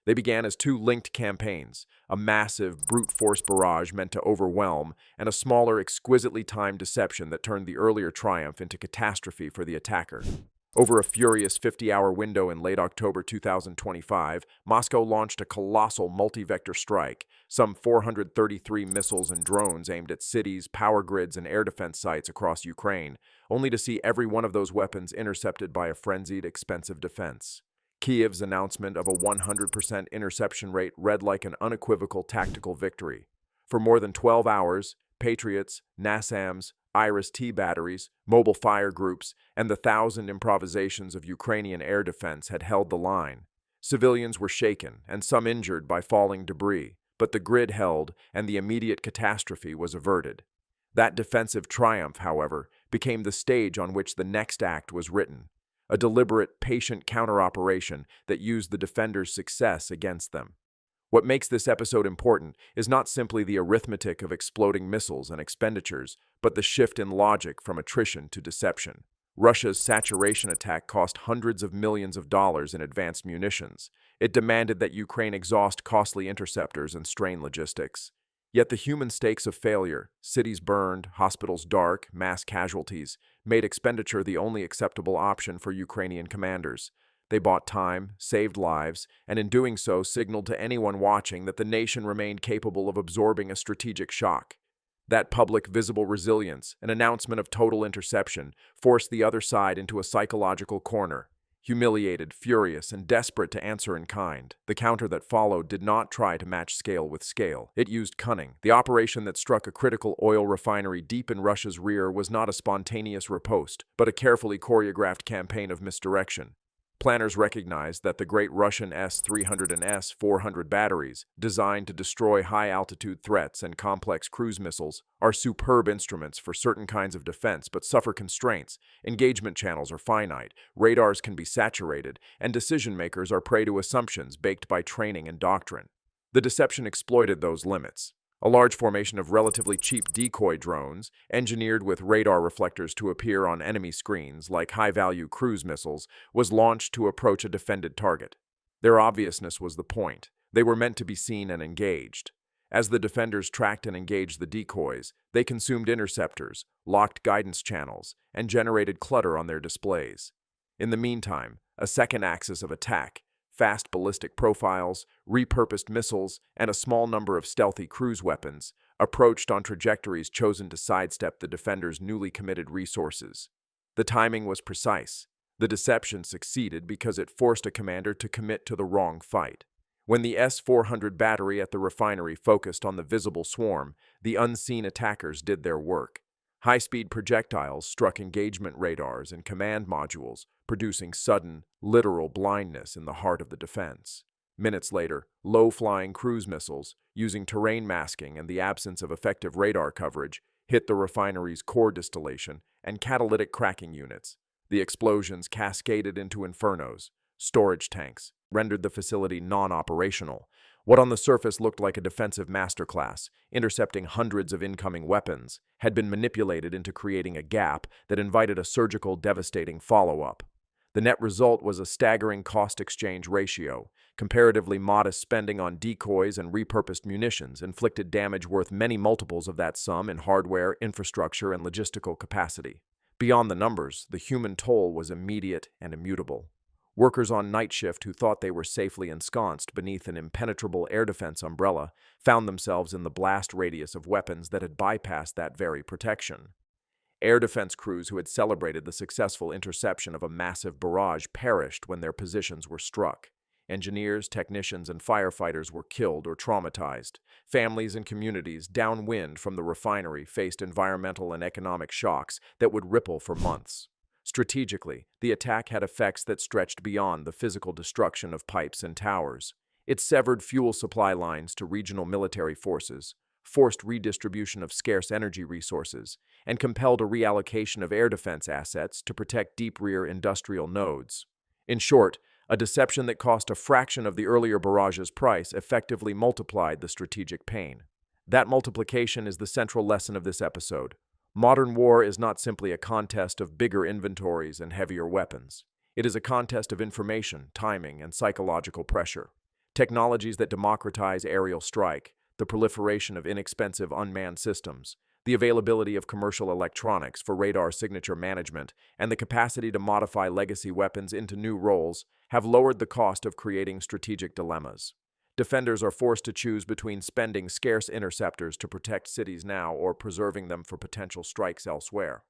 They began as two linked campaigns, a massive, brute force barrage meant to overwhelm, and a smaller, exquisitely timed deception that turned the earlier triumph into catastrophe for the attacker. Over a furious 50-hour window in late October 2025, Moscow launched a colossal multi-vector strike, some 433 missiles and drones aimed at cities, power grids, and air defense sites across Ukraine, only to see every one of those weapons intercepted by a frenzied, expensive defense. Kiev's announcement of a 100% interception rate read like an unequivocal tactical victory. For more than 12 hours, Patriots, NASAMS, Iris-T batteries, mobile fire groups, and the 1,000 improvisations of Ukrainian air defense had held the line. Civilians were shaken, and some injured by falling debris, but the grid held, and the immediate catastrophe was averted. That defensive triumph, however, became the stage on which the next act was written, a deliberate, patient counter-operation that used the defenders' success against them. What makes this episode important is not simply the arithmetic of exploding missiles and expenditures, but the shift in logic from attrition to deception. Russia's saturation attack cost hundreds of millions of dollars in advanced munitions. It demanded that Ukraine exhaust costly interceptors and strain logistics. Yet the human stakes of failure, cities burned, hospitals dark, mass casualties, made expenditure the only acceptable option for Ukrainian commanders. They bought time, saved lives, and in doing so signaled to anyone watching that the nation remained capable of absorbing a strategic shock. That public, visible resilience, an announcement of total interception, forced the other side into a psychological corner. Humiliated, furious, and desperate to answer in kind, the counter that followed did not try to match scale with scale. It used cunning. The operation that struck a critical oil refinery deep in Russia's rear was not a spontaneous riposte, but a carefully choreographed campaign of misdirection. Planners recognized that the great Russian S-300 and S-400 batteries, designed to destroy high-altitude threats and complex cruise missiles, are superb instruments for certain kinds of defense but suffer constraints. Engagement channels are finite, radars can be saturated, and decision-makers are prey to assumptions baked by training and doctrine. The deception exploited those limits. A large formation of relatively cheap decoy drones, engineered with radar reflectors to appear on enemy screens like high-value cruise missiles, was launched to approach a defended target. Their obviousness was the point. They were meant to be seen and engaged. As the defenders tracked and engaged the decoys, they consumed interceptors, locked guidance channels, and generated clutter on their displays. In the meantime, a second axis of attack, fast ballistic profiles, repurposed missiles, and a small number of stealthy cruise weapons, approached on trajectories chosen to sidestep the defenders' newly committed resources. The timing was precise. The deception succeeded because it forced a commander to commit to the wrong fight. When the S-400 battery at the refinery focused on the visible swarm, the unseen attackers did their work. High-speed projectiles struck engagement radars and command modules, producing sudden, literal blindness in the heart of the defense. Minutes later, low-flying cruise missiles, using terrain masking and the absence of effective radar coverage, hit the refinery's core distillation and catalytic cracking units. The explosions cascaded into infernos, storage tanks, rendered the facility non-operational. What on the surface looked like a defensive masterclass, intercepting hundreds of incoming weapons, had been manipulated into creating a gap that invited a surgical, devastating follow-up. The net result was a staggering cost-exchange ratio. Comparatively modest spending on decoys and repurposed munitions inflicted damage worth many multiples of that sum in hardware, infrastructure, and logistical capacity. Beyond the numbers, the human toll was immediate and immutable. Workers on night shift who thought they were safely ensconced beneath an impenetrable air defense umbrella found themselves in the blast radius of weapons that had bypassed that very protection. Air defense crews who had celebrated the successful interception of a massive barrage perished when their positions were struck. Engineers, technicians, and firefighters were killed or traumatized. Families and communities downwind from the refinery faced environmental and economic shocks that would ripple for months. Strategically, the attack had effects that stretched beyond the physical destruction of pipes and towers. It severed fuel supply lines to regional military forces, forced redistribution of scarce energy resources, and compelled a reallocation of air defense assets to protect deep-rear industrial nodes. In short, a deception that cost a fraction of the earlier barrage's price effectively multiplied the strategic pain. That multiplication is the central lesson of this episode. Modern war is not simply a contest of bigger inventories and heavier weapons. It is a contest of information, timing, and psychological pressure. Technologies that democratize aerial strike, the proliferation of inexpensive unmanned systems, the availability of commercial electronics for radar signature management, and the capacity to modify legacy weapons into new roles have lowered the cost of creating strategic dilemmas. Defenders are forced to choose between spending scarce interceptors to protect cities now or preserving them for potential strikes elsewhere.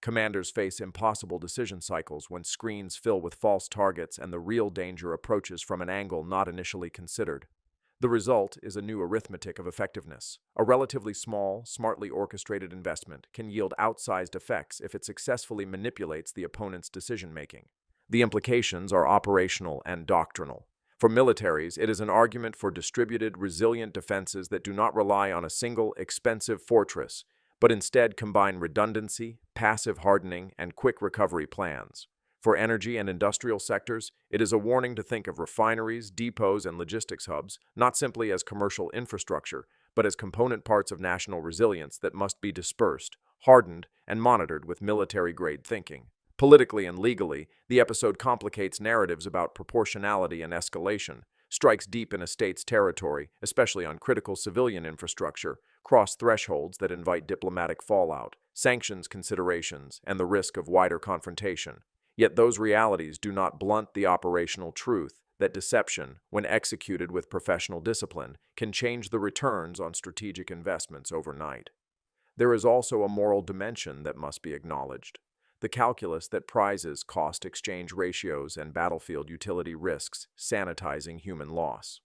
Commanders face impossible decision cycles when screens fill with false targets and the real danger approaches from an angle not initially considered. The result is a new arithmetic of effectiveness. A relatively small, smartly orchestrated investment can yield outsized effects if it successfully manipulates the opponent's decision-making. The implications are operational and doctrinal. For militaries, it is an argument for distributed, resilient defenses that do not rely on a single, expensive fortress, but instead combine redundancy, passive hardening, and quick recovery plans. For energy and industrial sectors, it is a warning to think of refineries, depots, and logistics hubs not simply as commercial infrastructure, but as component parts of national resilience that must be dispersed, hardened, and monitored with military-grade thinking. Politically and legally, the episode complicates narratives about proportionality and escalation, strikes deep in a state's territory, especially on critical civilian infrastructure, cross thresholds that invite diplomatic fallout, sanctions considerations, and the risk of wider confrontation. Yet those realities do not blunt the operational truth that deception, when executed with professional discipline, can change the returns on strategic investments overnight. There is also a moral dimension that must be acknowledged. The calculus that prizes cost-exchange ratios and battlefield utility risks, sanitizing human loss.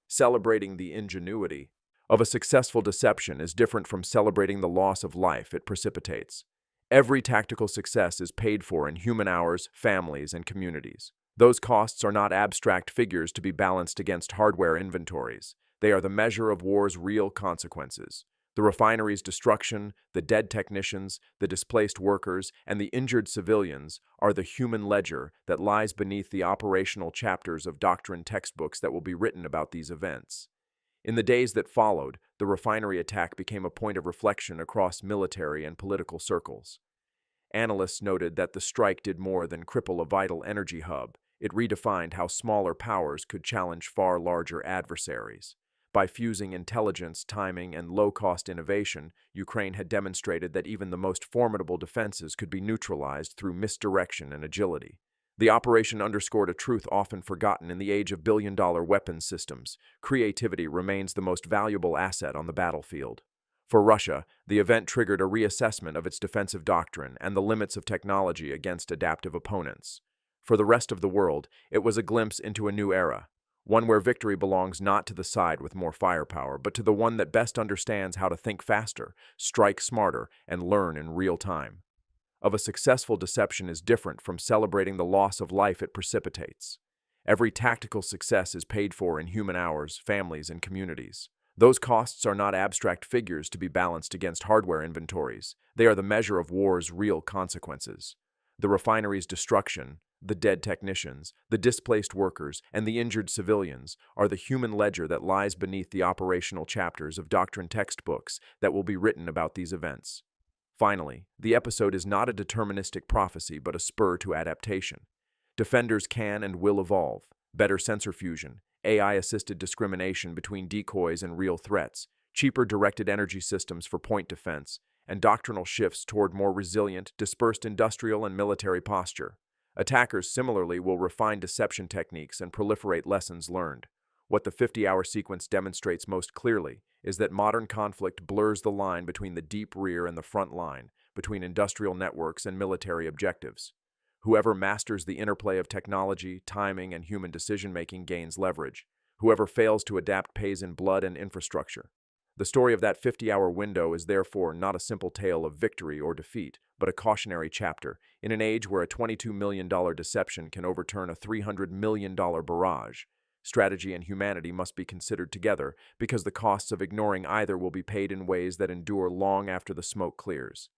Celebrating the ingenuity of a successful deception is different from celebrating the loss of life it precipitates. Every tactical success is paid for in human hours, families, and communities. Those costs are not abstract figures to be balanced against hardware inventories. They are the measure of war's real consequences. The refinery's destruction, the dead technicians, the displaced workers, and the injured civilians are the human ledger that lies beneath the operational chapters of doctrine textbooks that will be written about these events. In the days that followed, the refinery attack became a point of reflection across military and political circles. Analysts noted that the strike did more than cripple a vital energy hub. It redefined how smaller powers could challenge far larger adversaries. By fusing intelligence, timing, and low-cost innovation, Ukraine had demonstrated that even the most formidable defenses could be neutralized through misdirection and agility. The operation underscored a truth often forgotten in the age of billion-dollar weapons systems. Creativity remains the most valuable asset on the battlefield. For Russia, the event triggered a reassessment of its defensive doctrine and the limits of technology against adaptive opponents. For the rest of the world, it was a glimpse into a new era, one where victory belongs not to the side with more firepower, but to the one that best understands how to think faster, strike smarter, and learn in real time. Of a successful deception is different from celebrating the loss of life it precipitates. Every tactical success is paid for in human hours, families, and communities. Those costs are not abstract figures to be balanced against hardware inventories. They are the measure of war's real consequences. The refinery's destruction, the dead technicians, the displaced workers, and the injured civilians are the human ledger that lies beneath the operational chapters of doctrine textbooks that will be written about these events. Finally, the episode is not a deterministic prophecy but a spur to adaptation. Defenders can and will evolve. Better sensor fusion, AI-assisted discrimination between decoys and real threats, cheaper directed energy systems for point defense, and doctrinal shifts toward more resilient, dispersed industrial and military posture. Attackers similarly will refine deception techniques and proliferate lessons learned. What the 50-hour sequence demonstrates most clearly is that modern conflict blurs the line between the deep rear and the front line, between industrial networks and military objectives. Whoever masters the interplay of technology, timing, and human decision-making gains leverage. Whoever fails to adapt pays in blood and infrastructure. The story of that 50-hour window is therefore not a simple tale of victory or defeat, but a cautionary chapter in an age where a $22 million deception can overturn a $300 million barrage. Strategy and humanity must be considered together because the costs of ignoring either will be paid in ways that endure long after the smoke clears.